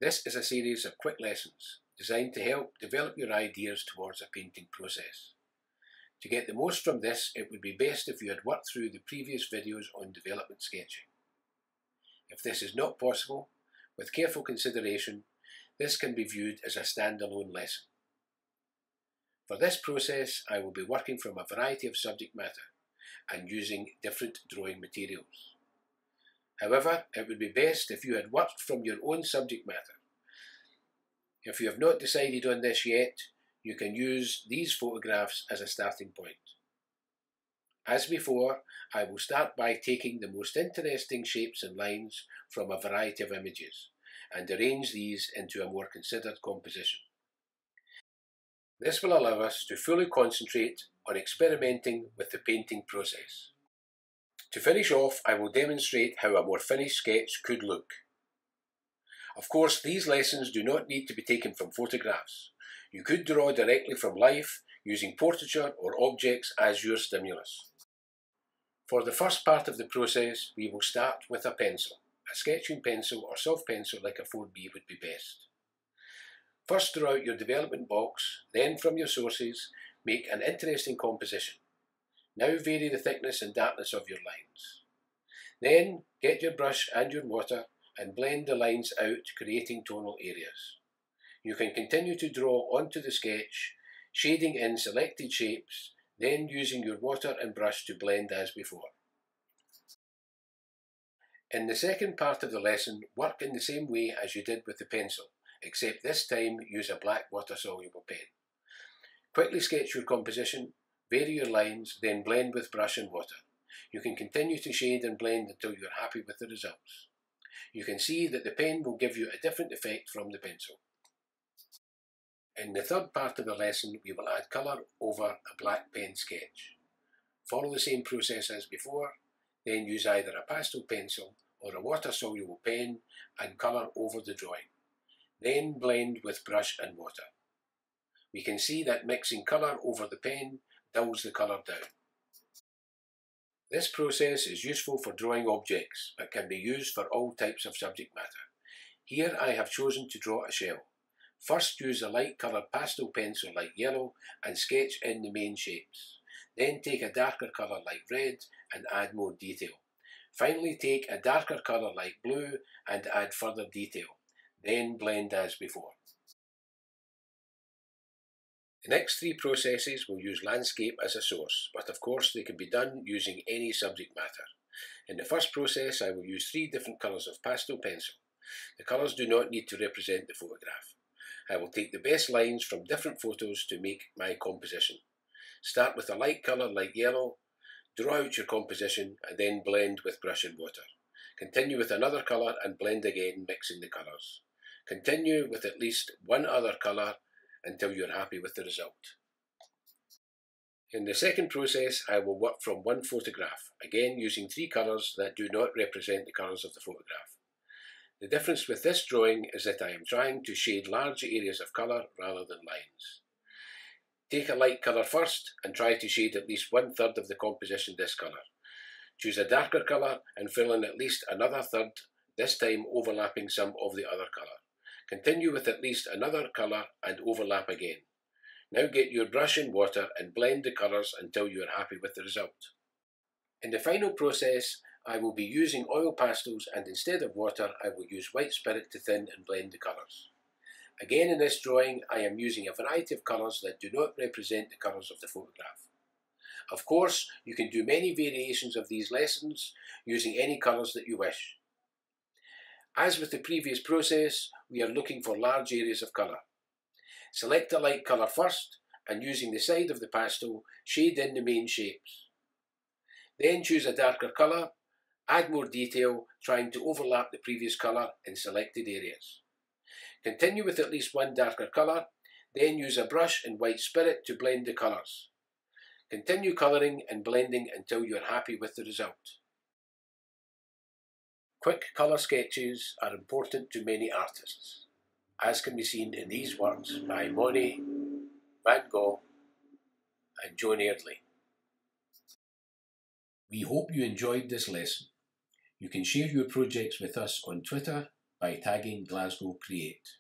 This is a series of quick lessons designed to help develop your ideas towards a painting process. To get the most from this, it would be best if you had worked through the previous videos on development sketching. If this is not possible, with careful consideration, this can be viewed as a standalone lesson. For this process, I will be working from a variety of subject matter and using different drawing materials. However, it would be best if you had worked from your own subject matter. If you have not decided on this yet, you can use these photographs as a starting point. As before, I will start by taking the most interesting shapes and lines from a variety of images and arrange these into a more considered composition. This will allow us to fully concentrate on experimenting with the painting process. To finish off, I will demonstrate how a more finished sketch could look. Of course, these lessons do not need to be taken from photographs. You could draw directly from life using portraiture or objects as your stimulus. For the first part of the process, we will start with a pencil. A sketching pencil or soft pencil like a 4B would be best. First, draw out your development box, then from your sources, make an interesting composition. Now vary the thickness and darkness of your lines. Then, get your brush and your water and blend the lines out, creating tonal areas. You can continue to draw onto the sketch, shading in selected shapes, then using your water and brush to blend as before. In the second part of the lesson, work in the same way as you did with the pencil, except this time use a black water-soluble pen. Quickly sketch your composition, vary your lines, then blend with brush and water. You can continue to shade and blend until you are happy with the results. You can see that the pen will give you a different effect from the pencil. In the third part of the lesson, we will add colour over a black pen sketch. Follow the same process as before, then use either a pastel pencil or a water-soluble pen and colour over the drawing. Then blend with brush and water. We can see that mixing colour over the pen dulls the colour down. This process is useful for drawing objects, but can be used for all types of subject matter. Here I have chosen to draw a shell. First, use a light coloured pastel pencil like yellow and sketch in the main shapes. Then take a darker colour like red and add more detail. Finally, take a darker colour like blue and add further detail. Then blend as before. The next three processes will use landscape as a source, but of course they can be done using any subject matter. In the first process, I will use 3 different colours of pastel pencil. The colours do not need to represent the photograph. I will take the best lines from different photos to make my composition. Start with a light colour like yellow, draw out your composition and then blend with brush and water. Continue with another colour and blend again, mixing the colours. Continue with at least one other colour until you are happy with the result. In the second process, I will work from one photograph, again using 3 colours that do not represent the colours of the photograph. The difference with this drawing is that I am trying to shade large areas of colour rather than lines. Take a light colour first and try to shade at least 1/3 of the composition this colour. Choose a darker colour and fill in at least another third, this time overlapping some of the other colour. Continue with at least another colour and overlap again. Now get your brush and water and blend the colours until you are happy with the result. In the final process, I will be using oil pastels and instead of water I will use white spirit to thin and blend the colours. Again in this drawing I am using a variety of colours that do not represent the colours of the photograph. Of course, you can do many variations of these lessons using any colours that you wish. As with the previous process, we are looking for large areas of colour. Select a light colour first and using the side of the pastel, shade in the main shapes. Then choose a darker colour, add more detail, trying to overlap the previous colour in selected areas. Continue with at least one darker colour, then use a brush and white spirit to blend the colours. Continue colouring and blending until you are happy with the result. Quick colour sketches are important to many artists, as can be seen in these works by Monet, Van Gogh and Joan Airdley. We hope you enjoyed this lesson. You can share your projects with us on Twitter, by tagging Glasgow Create.